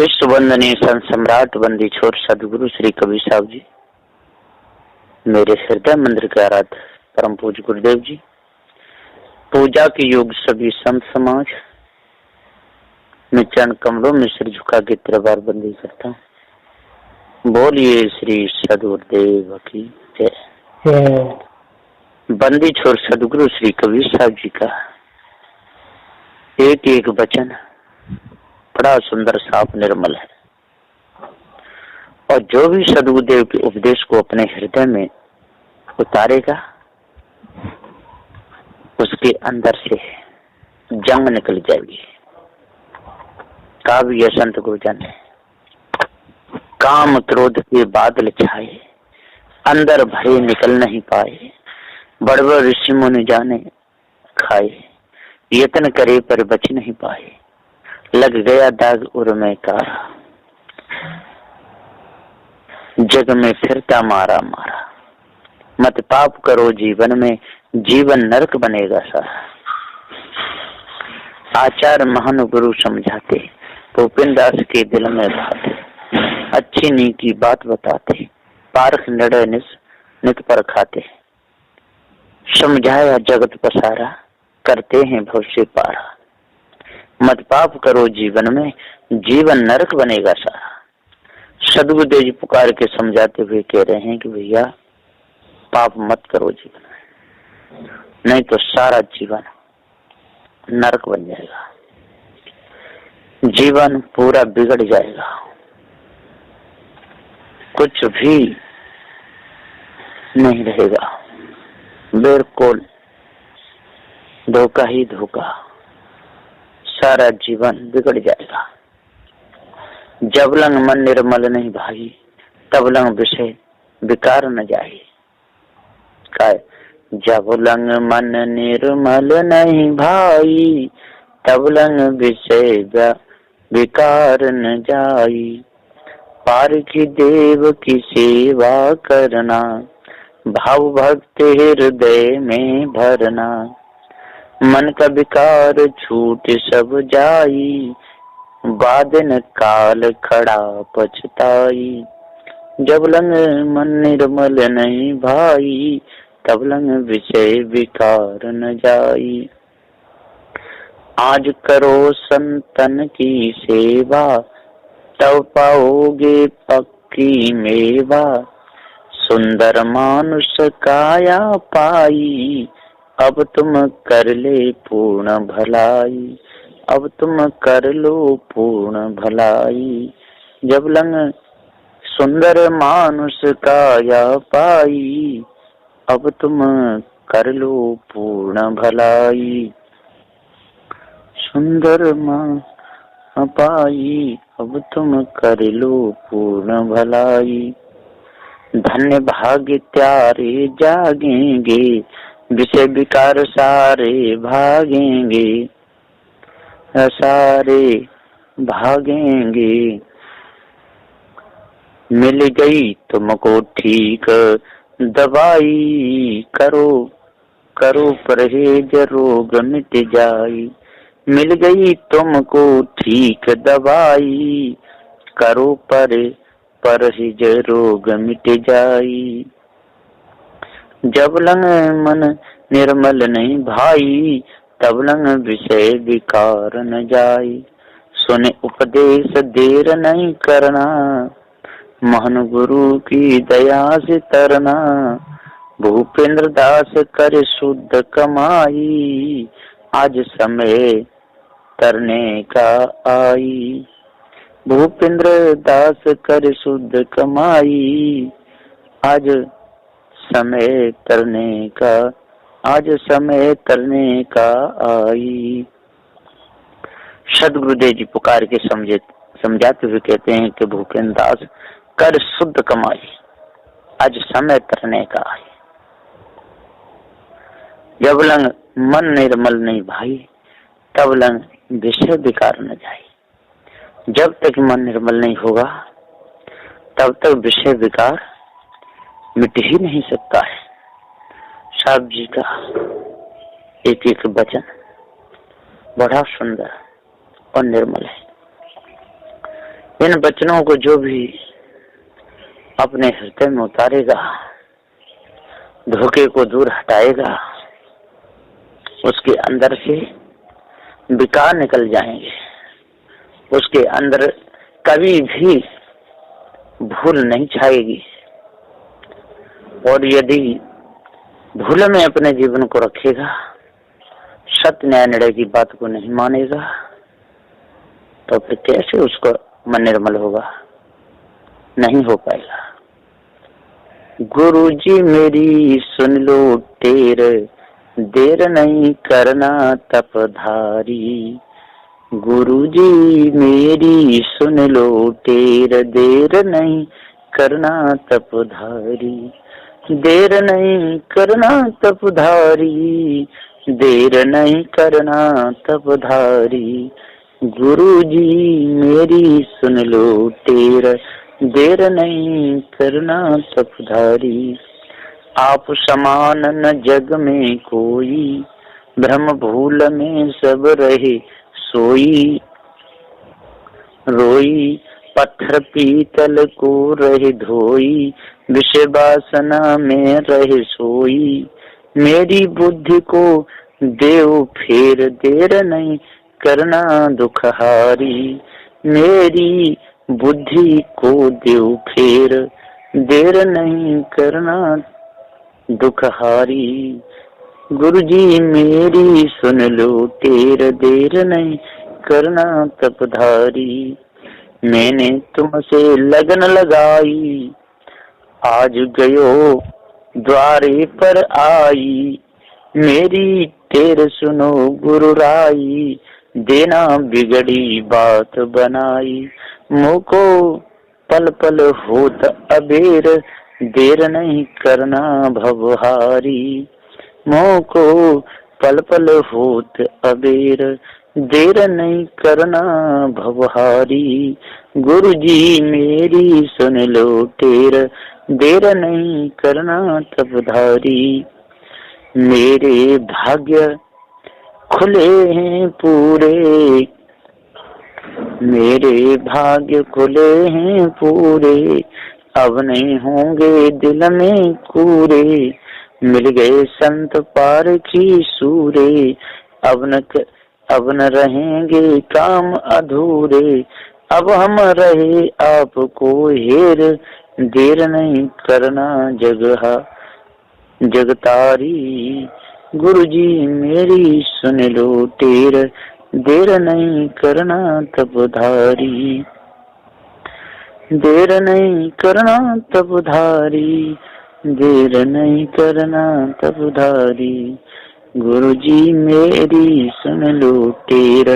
विश्व वंदनीय संत सम्राट बंदी छोर सदगुरु श्री कबीर साहब जी, मेरे हृदय मंदिर के आराध्य परम पूज्य गुरुदेव जी, पूजा के योग सभी संत समाज में चरण कमलों में सिर झुका के त्रिवार बंदी करता हूँ। बोलिए श्री सदगुरुदेव की जय। बंदी छोर सदगुरु श्री कबीर साहब जी का एक एक वचन बड़ा सुंदर साफ निर्मल है, और जो भी सदगुरुदेव के उपदेश को अपने हृदय में उतारेगा उसके अंदर से जंग निकल जाएगी। काव्य संत गुरुजन, काम क्रोध के बादल छाए, अंदर भरे निकल नहीं पाए, बड़ बड़ ऋषि मुनि जाने खाए, यत्न करे पर बच नहीं पाए, लग गया दाग उर में कारा, जग में फिरता मारा मारा। मत पाप करो जीवन में, जीवन नरक बनेगा सारा। आचार्य महान गुरु समझाते, भूपेन्द्र दास के दिल में बात, अच्छी नी की बात बताते, पारख निर्णय नित पर खाते। समझाया जगत पसारा, करते हैं भविष्य पारा। मत पाप करो जीवन में, जीवन नरक बनेगा सारा। सदगुरुदेव जी पुकार के समझाते हुए कह रहे हैं कि भैया पाप मत करो जीवन में, नहीं तो सारा जीवन नरक बन जाएगा, जीवन पूरा बिगड़ जाएगा, कुछ भी नहीं रहेगा, बिल्कुल धोखा ही धोखा, सारा जीवन बिगड़ जाएगा। जब लंग मन निर्मल नहीं भाई, तब लंग विषय विकार न जाए। जब लंग मन निर्मल नहीं भाई, तब लंग विषय विकार न जाई। पार की देव की सेवा करना, भाव भक्ति हृदय में भरना। मन का विकार छूट सब जाई, बादन काल खड़ा पछताई। जब लंग मन निर्मल नहीं भाई, तब लंग विषय विकार न जाई। आज करो संतन की सेवा, तब पाओगे पक्की मेवा। सुंदर मानुष काया पाई, अब तुम कर ले पूर्ण भलाई। अब तुम कर लो पूर्ण भलाई। जब लंग सुंदर मानुष काया पाई, अब तुम कर लो पूर्ण भलाई। सुंदर मां पाई, अब तुम कर लो पूर्ण भलाई। धन्य भाग्य त्यारे जागेंगे, विषय विकार सारे भागेंगे, सारे भागेंगे। मिल गई तुमको ठीक दवाई, करो करो परहेज रोग मिट जाई। मिल गई तुमको ठीक दवाई, करो परहेज रोग मिट जाई। जब लंग मन निर्मल नहीं भाई, तब लंग विषय विकार न जाई। सुने उपदेश देर नहीं करना, महान गुरु की दया से तरना। भूपेन्द्र दास कर शुद्ध कमाई, आज समय तरने का आई। भूपेन्द्र दास कर शुद्ध कमाई, आज समय तरने का, आज समय तरने का आई। सदगुरुदेव जी पुकार के समझाते हुए कहते हैं कि भूपेन्द्र दास कर शुद्ध कमाई, आज समय तरने का आई। जब लंग मन निर्मल नहीं भाई, तब लंग विषय विकार न जाए। जब तक मन निर्मल नहीं होगा, तब तक विषय विकार मिट ही नहीं सकता है। साहब जी का एक एक वचन बड़ा सुंदर और निर्मल है। इन वचनों को जो भी अपने हृदय में उतारेगा, धोखे को दूर हटाएगा, उसके अंदर से विकार निकल जाएंगे। उसके अंदर कभी भी भूल नहीं छाएगी। और यदि भूल में अपने जीवन को रखेगा, सत्य न्याय निर्णय की बात को नहीं मानेगा, तो फिर कैसे उसका मन निर्मल होगा? नहीं हो पाएगा। गुरुजी मेरी सुन लो टेर, देर नहीं करना तपधारी। गुरुजी मेरी सुन लो टेर, देर नहीं करना तपधारी। देर नहीं करना तपधारी, देर नहीं करना तपधारी। गुरुजी मेरी सुन लो टेर, देर नहीं करना तपधारी। आप समान न जग में कोई, भ्रम भूल में सब रहे सोई। रोई पत्थर पीतल को रहे धोई, विषय वासना में रहे सोई। मेरी बुद्धि को देव फेर, देर नहीं करना दुखहारी। मेरी बुद्धि को देव फेर, देर नहीं करना दुखहारी। गुरुजी मेरी सुन लो टेर, देर नहीं करना तपधारी। मैंने तुमसे लगन लगाई, आज गयो द्वारे पर आई। मेरी टेर सुनो गुरु राई, देना बिगड़ी बात बनाई। मुझको पल पल होत अबेर, देर नहीं करना भवहारी। मुझको पल पल होत अबेर, देर नहीं करना भवहारी। गुरुजी मेरी सुन लो टेर, देर नहीं करना तपधारी। मेरे भाग्य खुले हैं पूरे, मेरे भाग्य खुले हैं पूरे। अब नहीं होंगे दिल में कूरे, मिल गए संत पार की सूरे। अब न रहेंगे काम अधूरे, अब हम रहे आपको हेर। देर नहीं करना जगतारी। गुरुजी मेरी सुन लो टेर, देर नहीं करना तपधारी। देर नहीं करना तपधारी, देर नहीं करना तपधारी। गुरुजी मेरी सुन लो टेर,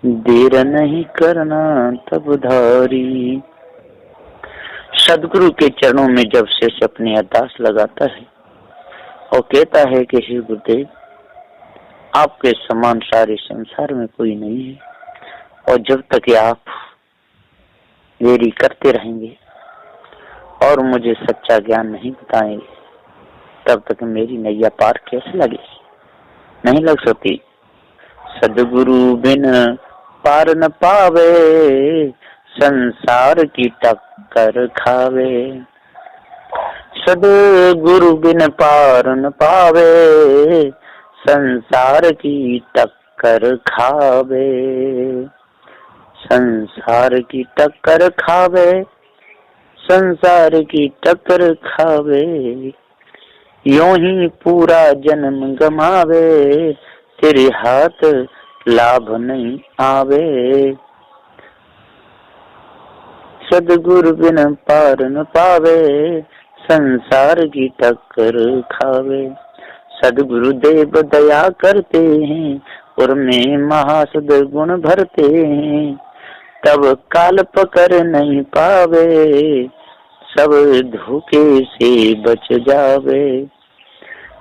देर नहीं करना तपधारी। सदगुरु के चरणों में जब शिष्य अपनी अरदास लगाता है और कहता है कि हे गुरुदेव, आपके समान सारे संसार में कोई नहीं है, और जब तक आप देरी करते रहेंगे और मुझे सच्चा ज्ञान नहीं बताएंगे, तब तक मेरी नैया पार कैसे लगेगी? नहीं लग सकती। सदगुरु बिन पार न पावे, संसार की टक्कर खावे। सदगुरु बिन पार न पावे, संसार की टक्कर खावे। संसार की टक्कर खावे, संसार की टक्कर खावे। यूं ही पूरा जन्म गमावे, तेरे हाथ लाभ नहीं आवे। सदगुरु बिन पार न पावे, संसार की टक्कर खावे। सदगुरु देव दया करते हैं, उनमें महासद गुण भरते हैं। तब काल पकड़ नहीं पावे, सब धोखे से बच जावे।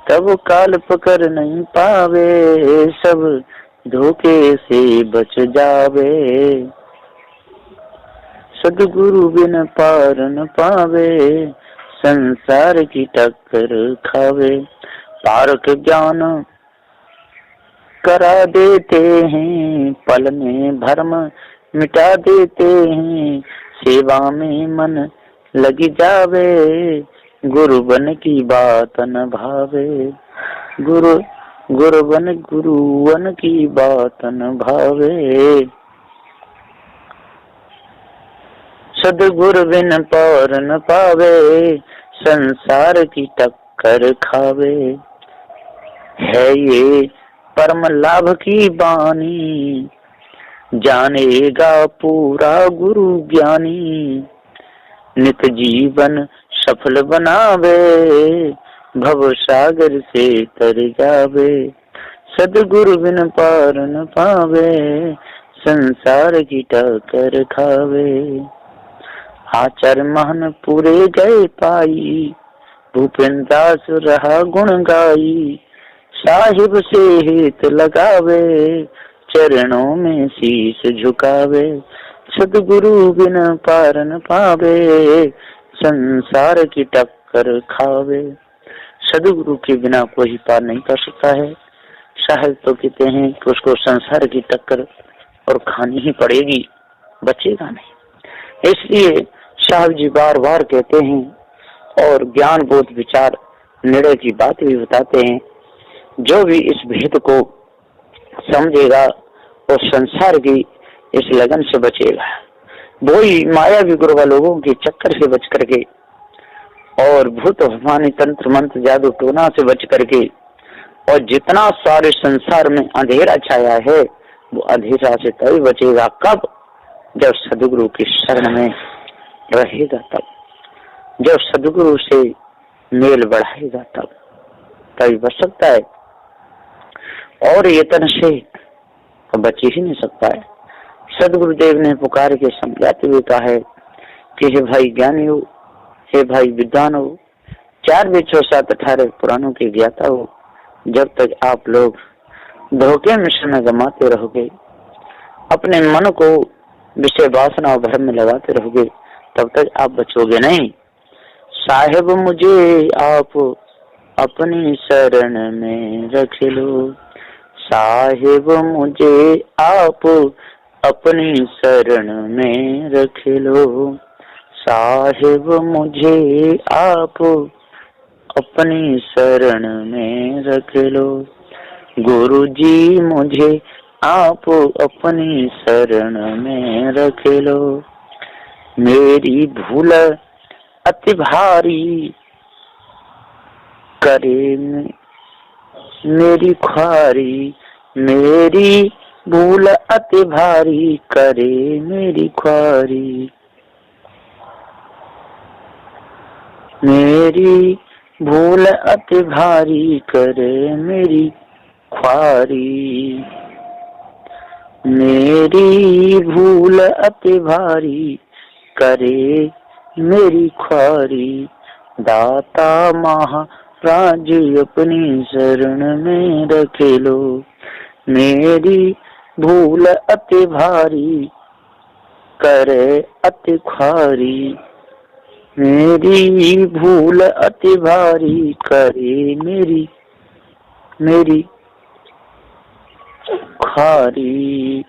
तब काल पकड़ नहीं पावे, सब धोखे से बच जावे। सदगुरु बिन पार न पावे, संसार की टक्कर खावे। पारक ज्ञान करा देते हैं, पल में भ्रम मिटा देते हैं, सेवा में मन लगी जावे, गुरु बन की बात न भावे, गुरु गुरुवन की बात न भावे। सदगुरु बिन पार न पावे, संसार की टक्कर खावे। है ये परम लाभ की बानी, जानेगा पूरा गुरु ज्ञानी। नित जीवन सफल बनावे, भव सागर से तर जावे। सदगुरु बिन पार न पावे, संसार की टक्कर खावे। आचार्य महन पूरे गए पाई, भूपेन्द्र दास रहा गुण गाई। साहिब से हित लगावे, चरणों में शीश झुकावे। सदगुरु बिन पार न पावे, संसार की टक्कर खावे। सदगुरु के बिना कोई पार नहीं कर सकता है। साहिब तो कहते हैं कि उसको संसार की टक्कर और खानी ही पड़ेगी, बचेगा नहीं। इसलिए साहिब जी बार बार कहते हैं और ज्ञान बोध विचार निर्णय की बात भी बताते हैं। जो भी इस भेद को समझेगा और संसार की इस लगन से बचेगा, वो ही मायावी गुरुवा लोगों के चक्कर से बच करके और भूत भवानी तंत्र मंत्र जादू टोना से बच करके, और जितना सारे संसार में अंधेरा छाया है वो अंधेरा से तभी बचेगा कब, जब सदगुरु की शरण में रहेगा, तब जब सदगुरु से मेल बढ़ाएगा तभी बच सकता है। और यतन से बच ही नहीं सकता है। सदगुरुदेव ने पुकार के समझाते हुए कहा है कि हे भाई ज्ञानी हो, हे भाई विद्वान हो, 4 वेद 6 7 18 पुराणों के ज्ञाता हो, जब तक आप लोग धोखे में समय गमाते रहोगे, अपने मन को विषय वासना और भ्रम में लगाते रहोगे, तब तक आप बचोगे नहीं। साहिब मुझे आप अपनी शरण में रख लो, साहिब मुझे आप अपनी शरण में रख लो, साहिब मुझे आप अपनी शरण में रख लो। गुरु जी मुझे आप अपनी शरण में रख लो। मेरी भूल अति भारी करे मेरी ख्वारी, मेरी भूल अति भारी करे मेरी ख्वारी। मेरी भूल अति भारी करे मेरी ख्वारी। मेरी भूल अति भारी करे मेरी ख्वारी। दाता महाराज अपनी शरण में रख लो। मेरी भूल अति भारी करे अति ख्वारी। मेरी भूल अति भारी करे मेरी ख्वारी।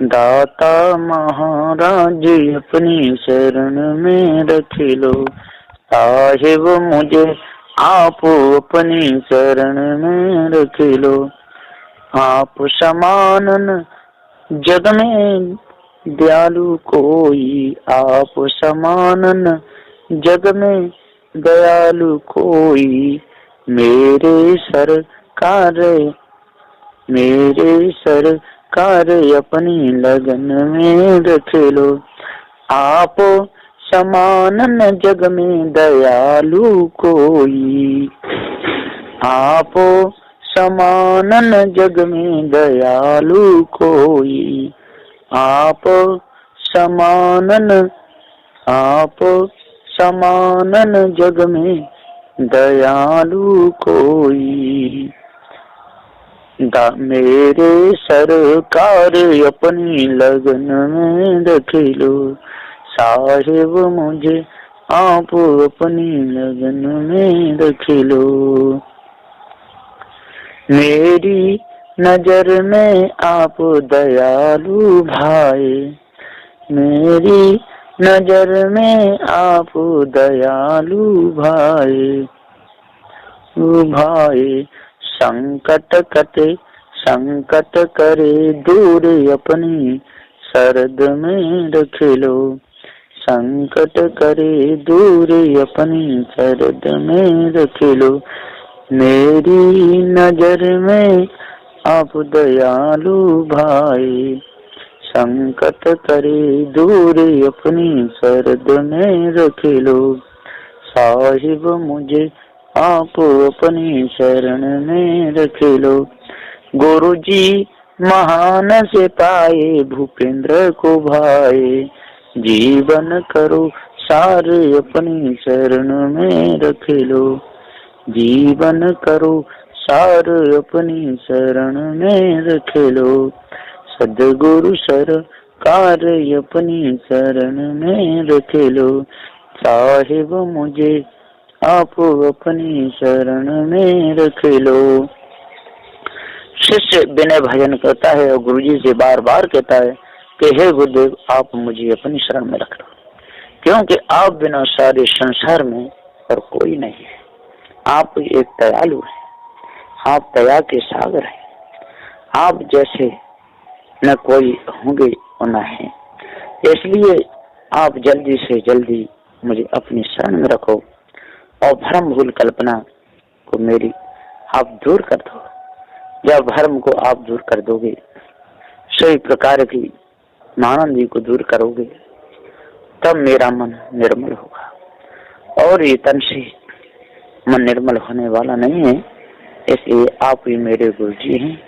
दाता महाराज अपनी शरण में रख लो। साहिब मुझे आप अपनी शरण में रख लो। आप समान जग में दयालु कोई, आप समान जग में दयालु कोई। मेरे सरकार अपनी लगन में रख लो। आप समान जग में दयालु कोई। आप समान जग में दयालु कोई। आप समान जग में दयालु कोई। मेरे सरकार अपनी लगन में रख लो। साहिब मुझे आप अपनी लगन में रख लो। मेरी नजर में आप दयालु भाए, मेरी नजर में आप दयालु भाए। भाए संकट कटे संकट करे दूर अपनी शरद में रख लो, संकट करे दूर अपनी शरद में रख लो। मेरी नजर में आप दयालु भाई, संकट करे दूर अपनी शरद में रख लो। साहिब मुझे आप अपनी शरण में रख लो। गुरु जी महान से पाए भूपेंद्र को भाए, जीवन करो सार अपनी शरण में रख लो। जीवन करो सार अपनी शरण में रख लो। सद्गुरु सरकार अपनी शरण में रख लो। साहिब मुझे आप अपनी शरण में रख लो। शिष्य विनय भजन करता है और गुरुजी से बार बार कहता है कि हे गुरुदेव आप मुझे अपनी शरण में रख लो, क्योंकि आप बिना सारे संसार में और कोई नहीं है। आप एक दयालु हैं, आप दया के सागर हैं, आप जैसे न कोई होंगे और न है। इसलिए आप जल्दी से जल्दी मुझे अपनी शरण में रखो और भ्रम भूल कल्पना को मेरी आप दूर कर दो। जब भ्रम को आप दूर कर दोगे, सभी प्रकार की आनंदी को दूर करोगे, तब मेरा मन निर्मल होगा। और ये तन से मन निर्मल होने वाला नहीं है। इसलिए आप ही मेरे गुरु जी हैं,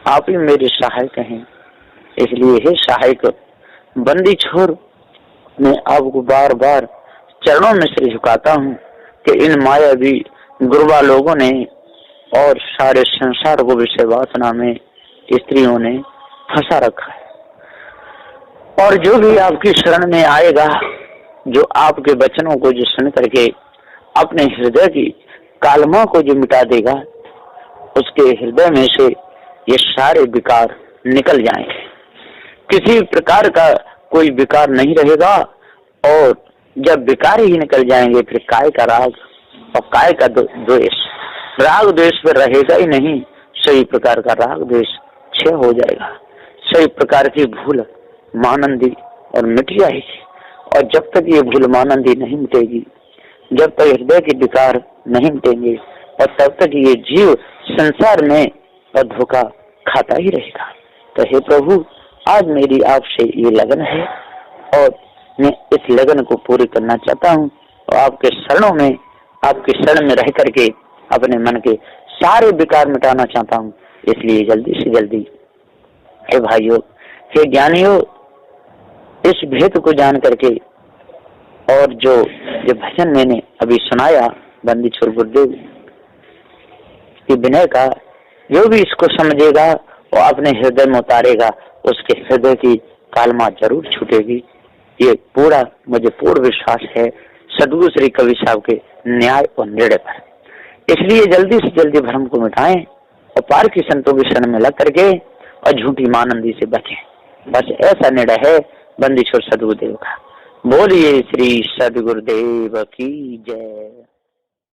आप ही मेरे सहायक हैं। इसलिए हे सहायक बंदी छोर, मैं आपको बार बार चरणों में सिर झुकाता हूँ कि इन मायावी गुरुवा लोगों ने और सारे संसार को विषय वासना में स्त्रियों ने फंसा रखा है। और जो भी आपकी शरण में आएगा, जो आपके वचनों को जो सुन करके अपने हृदय की कालमा को जो मिटा देगा, उसके हृदय में से ये सारे विकार निकल जाएंगे। किसी प्रकार का कोई विकार नहीं रहेगा। और जब विकार ही निकल जाएंगे, फिर काय का राग और काय का द्वेष, राग द्वेष पर रहेगा ही नहीं। सही प्रकार का राग द्वेष क्षय हो जाएगा। सही प्रकार की भूल मानंदी और मिट जाएगी। और जब तक ये भूल मानंदी नहीं मिटेगी, जब तक हृदय के विकार नहीं मिटेंगे, और तब तक ये जीव संसार में और धोखा खाता ही रहेगा। तो हे प्रभु, आज मेरी आपसे ये लगन है और मैं इस लगन को पूरी करना चाहता हूँ और आपके शरणों में, आपके शरण में रह करके अपने मन के सारे विकार मिटाना चाहता हूँ। इसलिए जल्दी से जल्दी हे भाइयों, हे ज्ञानियों, इस भेद को जान करके और जो भजन मैंने अभी सुनाया बंदी छोर गुरुदेव की विनय का, जो भी इसको समझेगा और अपने हृदय में उतारेगा, उसके हृदय की कालमा जरूर छूटेगी। ये पूरा मुझे पूर्ण विश्वास है सद्गुरु श्री कबीर साहब के न्याय और निर्णय पर। इसलिए जल्दी से जल्दी भ्रम को मिटाएं और पार की संतों के शरण में लग करके और झूठी मानंदी से बचें। बस ऐसा निर्णय है बंदी छोर सद्गुरुदेव का। बोलिए श्री सद्गुरुदेव की जय।